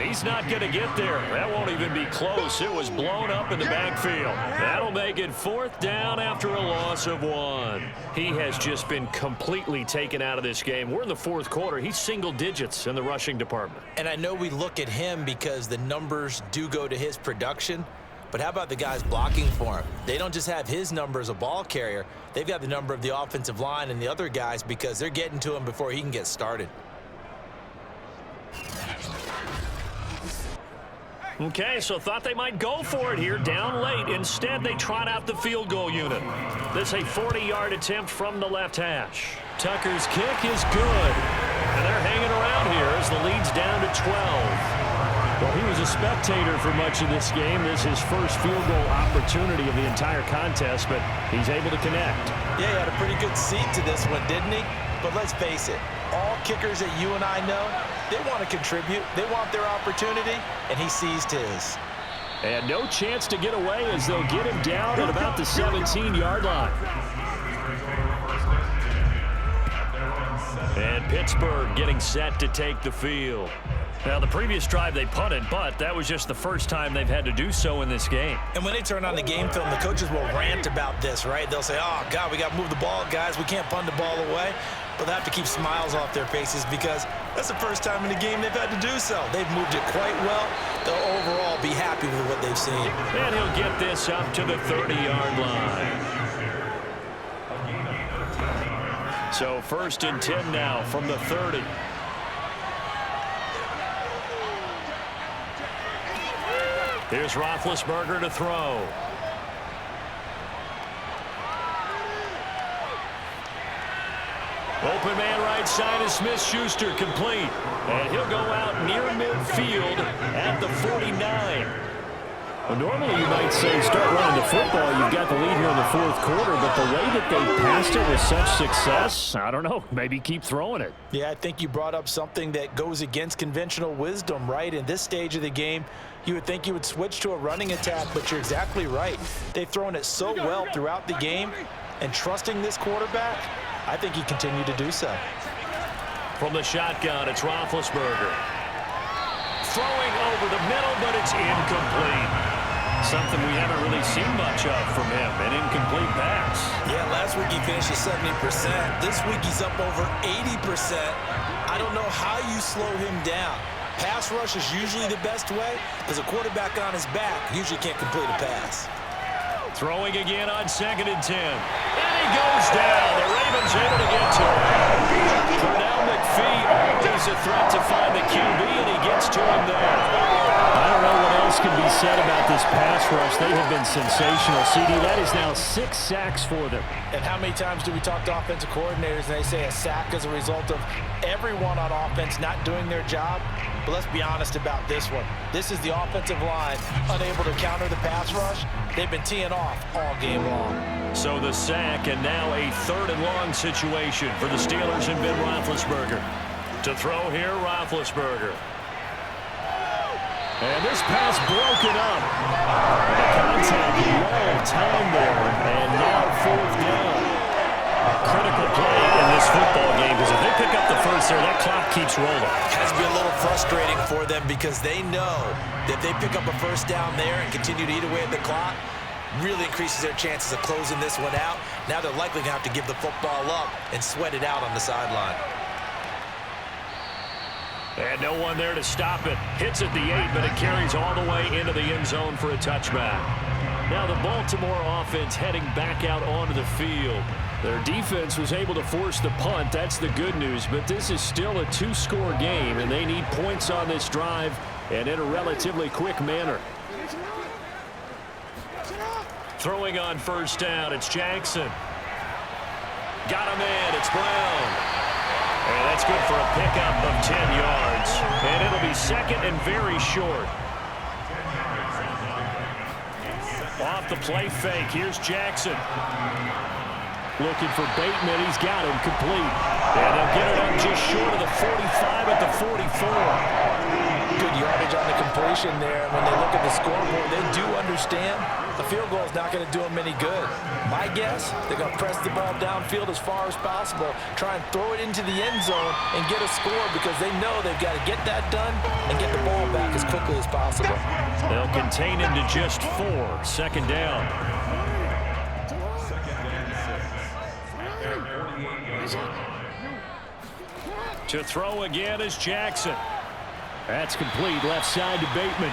He's not going to get there. That won't even be close. It was blown up in the backfield. That'll make it 4th down after a loss of 1. He has just been completely taken out of this game. We're in the 4th quarter. He's single digits in the rushing department. And I know we look at him because the numbers do go to his production. But how about the guys blocking for him? They don't just have his number as a ball carrier. They've got the number of the offensive line and the other guys because they're getting to him before he can get started. Okay, so thought they might go for it here, down late. Instead, they trot out the field goal unit. This a 40-yard attempt from the left hash. Tucker's kick is good. And they're hanging around here as the lead's down to 12. Well, he was a spectator for much of this game. This is his first field goal opportunity of the entire contest, but he's able to connect. Yeah, he had a pretty good seat to this one, didn't he? But let's face it, all kickers that you and I know, they want to contribute. They want their opportunity, and he seized his. And no chance to get away as they'll get him down at about the 17-yard line. And Pittsburgh getting set to take the field. Now, the previous drive they punted, but that was just the first time they've had to do so in this game. And when they turn on the game film, the coaches will rant about this, right? They'll say, oh, God, we got to move the ball, guys. We can't punt the ball away. But they have to keep smiles off their faces because that's the first time in the game they've had to do so. They've moved it quite well. They'll overall be happy with what they've seen. And he'll get this up to the 30-yard line. So 1st and 10 now from the 30. Here's Roethlisberger to throw. Open man right side is Smith-Schuster, complete. And he'll go out near midfield at the 49. Well, normally you might say start running the football. You've got the lead here in the 4th quarter, but the way that they passed it with such success, I don't know, maybe keep throwing it. Yeah, I think you brought up something that goes against conventional wisdom, right? In this stage of the game, you would think you would switch to a running attack, but you're exactly right. They've thrown it so well throughout the game, and trusting this quarterback, I think he continued to do so. From the shotgun, it's Roethlisberger. Throwing over the middle, but it's incomplete. Something we haven't really seen much of from him, an incomplete pass. Yeah, last week he finished at 70%. This week he's up over 80%. I don't know how you slow him down. Pass rush is usually the best way because a quarterback on his back usually can't complete a pass. Throwing again on 2nd and 10. And he goes down. The Ravens able to get to him. Pernell McPhee always a threat to find the QB, and he gets to him there. I don't know what else can be said about this pass rush. They have been sensational. CD, that is now 6 sacks for them. And how many times do we talk to offensive coordinators and they say a sack is a result of everyone on offense not doing their job? But let's be honest about this one. This is the offensive line unable to counter the pass rush. They've been teeing off all game long. So the sack, and now a 3rd and long situation for the Steelers and Ben Roethlisberger. To throw here, Roethlisberger. And this pass broken up. The contact, well timed there, and now 4th down. Critical play in this football game because if they pick up the first there, that clock keeps rolling. It has to be a little frustrating for them because they know that if they pick up a first down there and continue to eat away at the clock, really increases their chances of closing this one out. Now they're likely going to have to give the football up and sweat it out on the sideline. And no one there to stop it. Hits at the 8, but it carries all the way into the end zone for a touchback. Now the Baltimore offense heading back out onto the field. Their defense was able to force the punt. That's the good news, but this is still a 2-score game, and they need points on this drive and in a relatively quick manner. Throwing on 1st down, it's Jackson. Got him in, it's Brown. And that's good for a pickup of 10 yards. And it'll be 2nd and very short. Off the play fake, here's Jackson. Looking for Bateman, he's got him complete. And they'll get it up just short of the 45 at the 44. Good yardage on the completion there. When they look at the scoreboard, they do understand the field goal is not going to do them any good. My guess, they're going to press the ball downfield as far as possible, try and throw it into the end zone and get a score because they know they've got to get that done and get the ball back as quickly as possible. They'll contain him to just 4, 2nd down. To throw again is Jackson. That's complete, left side to Bateman.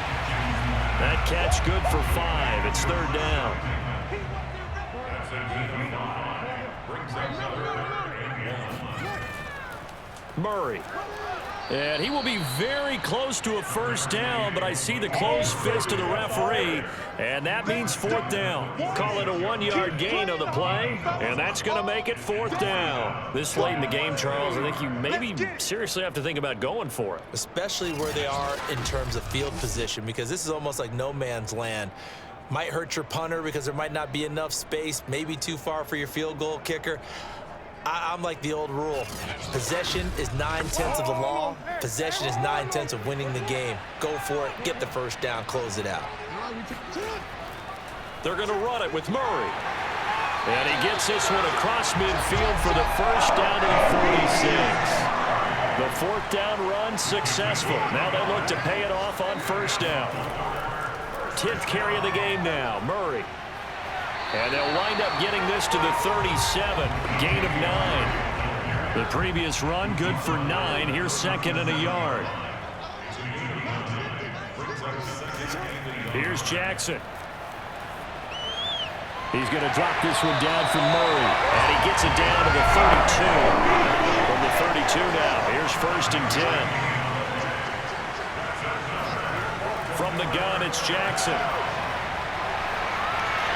That catch good for 5. It's 3rd down. Murray And he will be very close to a first down, but I see the closed fist of the referee, and that means fourth down. Call it a 1-yard gain on the play, and that's going to make it fourth down. This late in the game, Charles, I think you maybe seriously have to think about going for it. Especially where they are in terms of field position, because this is almost like no man's land. Might hurt your punter because there might not be enough space, maybe too far for your field goal kicker. I'm like the old rule. Possession is 9/10 of the law. Possession is 9/10 of winning the game. Go for it, get the first down, close it out. They're going to run it with Murray. And he gets this one across midfield for the first down at 46. The fourth down run successful. Now they look to pay it off on first down. 10th carry of the game now, Murray. And they'll wind up getting this to the 37, gain of 9. The previous run, good for 9. Here's second and a yard. Here's Jackson. He's going to drop this one down for Murray. And he gets it down to the 32. From the 32 now, here's first and 10. From the gun, it's Jackson.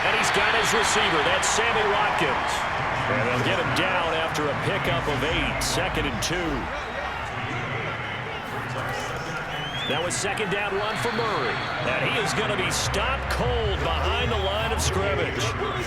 And he's got his receiver. That's Sammy Watkins. And they'll get him down after a pickup of 8. Second and 2. That was second down run for Murray. And he is going to be stopped cold behind the line of scrimmage.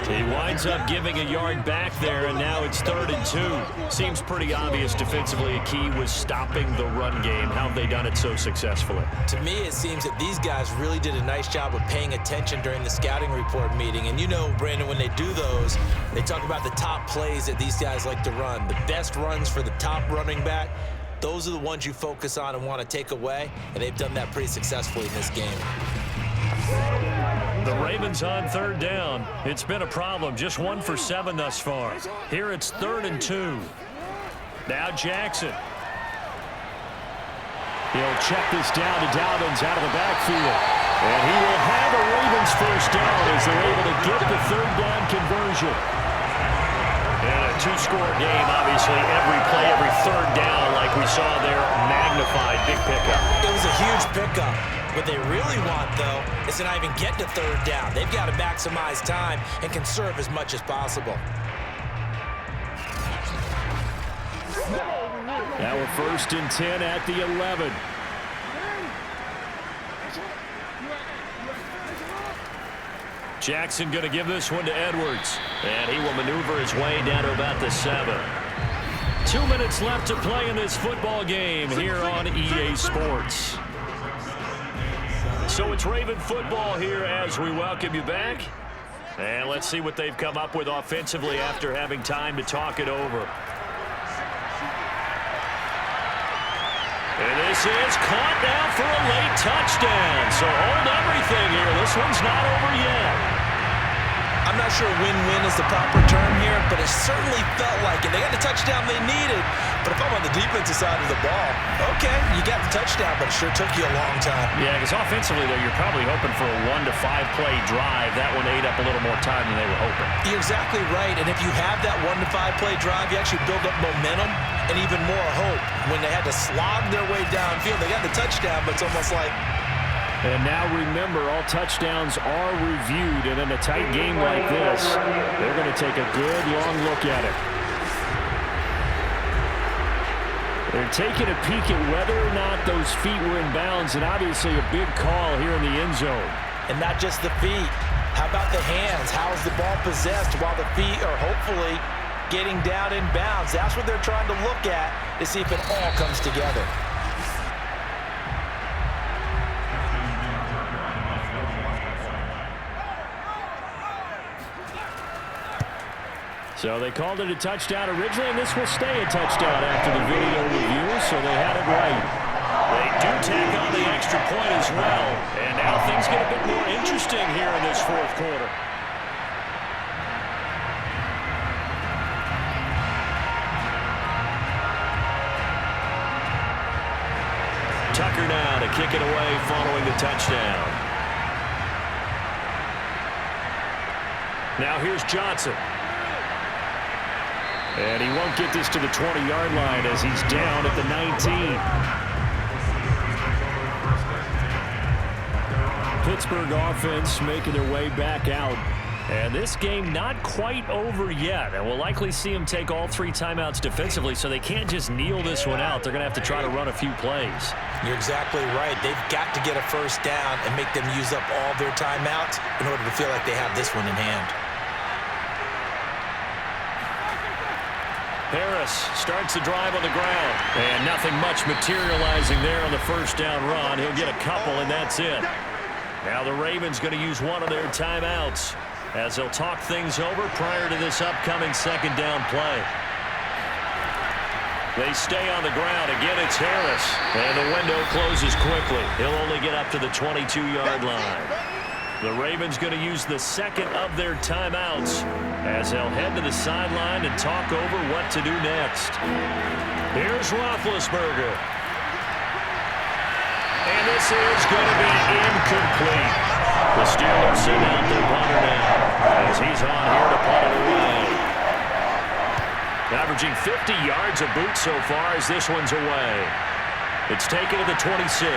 He winds up giving a yard back there, and now it's third and 2. Seems pretty obvious defensively a key was stopping the run game. How have they done it so successfully? To me, it seems that these guys really did a nice job of paying attention during the scouting report meeting. And you know, Brandon, when they do those, they talk about the top plays that these guys like to run. The best runs for the top running back. Those are the ones you focus on and want to take away, and they've done that pretty successfully in this game. The Ravens on third down. It's been a problem. Just 1 for 7 thus far. Here it's third and 2. Now Jackson. He'll check this down to Dobbins out of the backfield. And he will have a Ravens first down as they're able to get the third down conversion. And a 2-score game, obviously, every play, every third down, like we saw there, magnified, big pickup. It was a huge pickup. What they really want, though, is to not even get to third down. They've got to maximize time and conserve as much as possible. Now we're first and 10 at the 11. Jackson going to give this one to Edwards. And he will maneuver his way down to about the 7. 2 minutes left to play in this football game here on EA Sports. So it's Raven football here as we welcome you back. And let's see what they've come up with offensively after having time to talk it over. And this is caught now for a late touchdown. So hold everything here. This one's not over yet. I'm not sure win-win is the proper term here, but it certainly felt like it. They got the touchdown they needed, but if I'm on the defensive side of the ball, okay, you got the touchdown, but it sure took you a long time. Yeah, because offensively, though, you're probably hoping for a 1 to 5 play drive. That one ate up a little more time than they were hoping. You're exactly right, and if you have that 1 to 5 play drive, you actually build up momentum and even more hope. When they had to slog their way downfield, they got the touchdown, but it's almost like... And now remember, all touchdowns are reviewed, and in a tight game like this, they're going to take a good long look at it. They're taking a peek at whether or not those feet were in bounds, and obviously a big call here in the end zone. And not just the feet. How about the hands? How is the ball possessed while the feet are hopefully getting down in bounds? That's what they're trying to look at to see if it all comes together. So they called it a touchdown originally, and this will stay a touchdown after the video review, so they had it right. They do tack on the extra point as well, and now things get a bit more interesting here in this fourth quarter. Tucker now to kick it away following the touchdown. Now here's Johnson. And he won't get this to the 20-yard line as he's down at the 19. Pittsburgh offense making their way back out. And this game not quite over yet. And we'll likely see them take all 3 timeouts defensively, so they can't just kneel this one out. They're going to have to try to run a few plays. You're exactly right. They've got to get a first down and make them use up all their timeouts in order to feel like they have this one in hand. Harris starts the drive on the ground. And nothing much materializing there on the first down run. He'll get a couple, and that's it. Now the Ravens going to use one of their timeouts as they'll talk things over prior to this upcoming second down play. They stay on the ground. Again, it's Harris. And the window closes quickly. He'll only get up to the 22-yard line. The Ravens going to use the second of their timeouts as they'll head to the sideline and talk over what to do next. Here's Roethlisberger. And this is going to be incomplete. The Steelers send out their punter now as he's on here to punt it away. Averaging 50 yards a boot so far as this one's away. It's taken to the 26.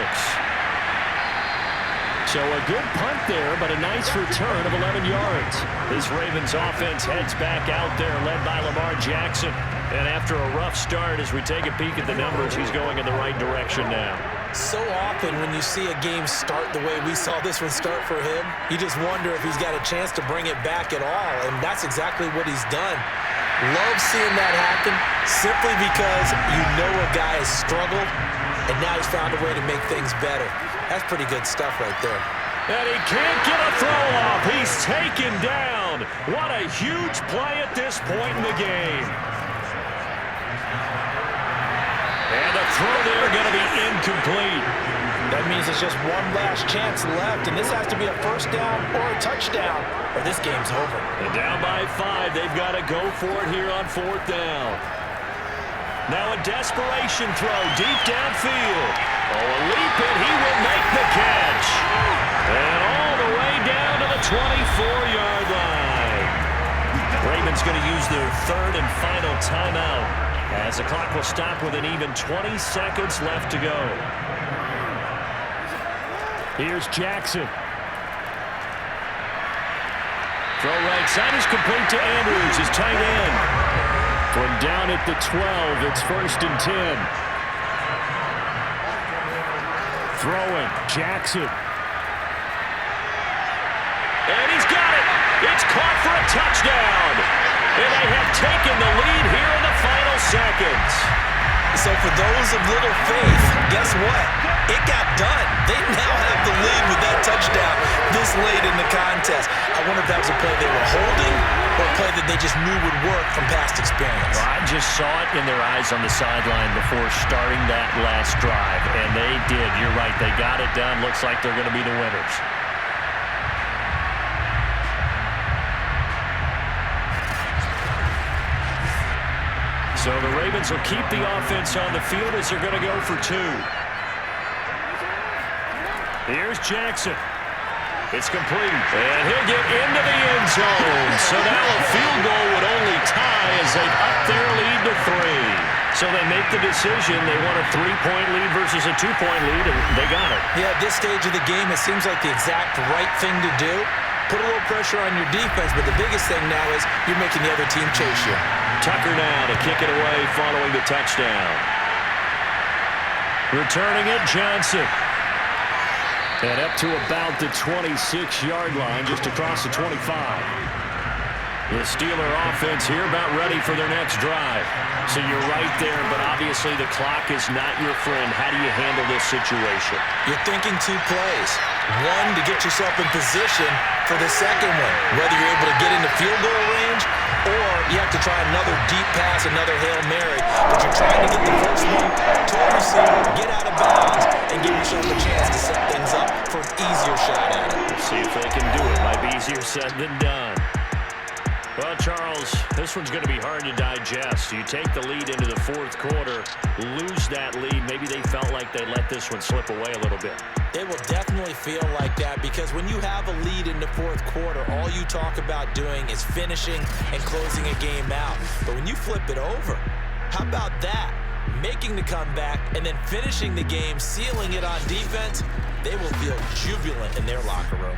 So a good punt there, but a nice return of 11 yards. This Ravens offense heads back out there, led by Lamar Jackson. And after a rough start, as we take a peek at the numbers, he's going in the right direction now. So often when you see a game start the way we saw this one start for him, you just wonder if he's got a chance to bring it back at all, and that's exactly what he's done. Love seeing that happen simply because you know a guy has struggled, and now he's found a way to make things better. That's pretty good stuff right there. And he can't get a throw off. He's taken down. What a huge play at this point in the game. And the throw there going to be incomplete. That means it's just one last chance left, and this has to be a first down or a touchdown, or this game's over. And down by 5, they've got to go for it here on 4th down. Now a desperation throw deep downfield. Oh, a leap, and he will make the catch. And all the way down to the 24-yard line. Ravens going to use their 3rd and final timeout as the clock will stop with an even 20 seconds left to go. Here's Jackson. Throw right side is complete to Andrews, his tight end. From down at the 12, it's 1st and 10. Throwing, Jackson. And he's got it. It's caught for a touchdown. And they have taken the lead here in the final seconds. So for those of little faith, guess what? It got done. They now have the lead with that touchdown this late in the contest. I wonder if that was a play they were holding or a play that they just knew would work from past experience. Well, I just saw it in their eyes on the sideline before starting that last drive, and they did. You're right. They got it done. Looks like they're going to be the winners. So the Ravens will keep the offense on the field as they're going to go for 2. Here's Jackson. It's complete. And he'll get into the end zone. So now a field goal would only tie as they up their lead to 3. So they make the decision. They want a 3-point lead versus a 2-point lead, and they got it. Yeah, at this stage of the game, it seems like the exact right thing to do. Put a little pressure on your defense, but the biggest thing now is you're making the other team chase you. Tucker now to kick it away following the touchdown. Returning it, Johnson. And up to about the 26-yard line, just across the 25. The Steeler offense here about ready for their next drive. So you're right there, but obviously the clock is not your friend. How do you handle this situation? You're thinking 2 plays. One, to get yourself in position for the second one, whether you're able to get into field goal range or you have to try another deep pass, another Hail Mary. But you're trying to get the first one to a receiver, get out of bounds, and give yourself a chance to set things up for an easier shot at it. We'll see if they can do it. Might be easier said than done. Well, Charles, this one's going to be hard to digest. You take the lead into the 4th quarter, lose that lead. Maybe they felt like they let this one slip away a little bit. It will definitely feel like that because when you have a lead in the 4th quarter, all you talk about doing is finishing and closing a game out. But when you flip it over, how about that? making the comeback, and then finishing the game, sealing it on defense, they will feel jubilant in their locker room.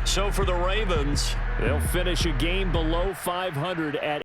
So for the Ravens, they'll finish a game below 500 at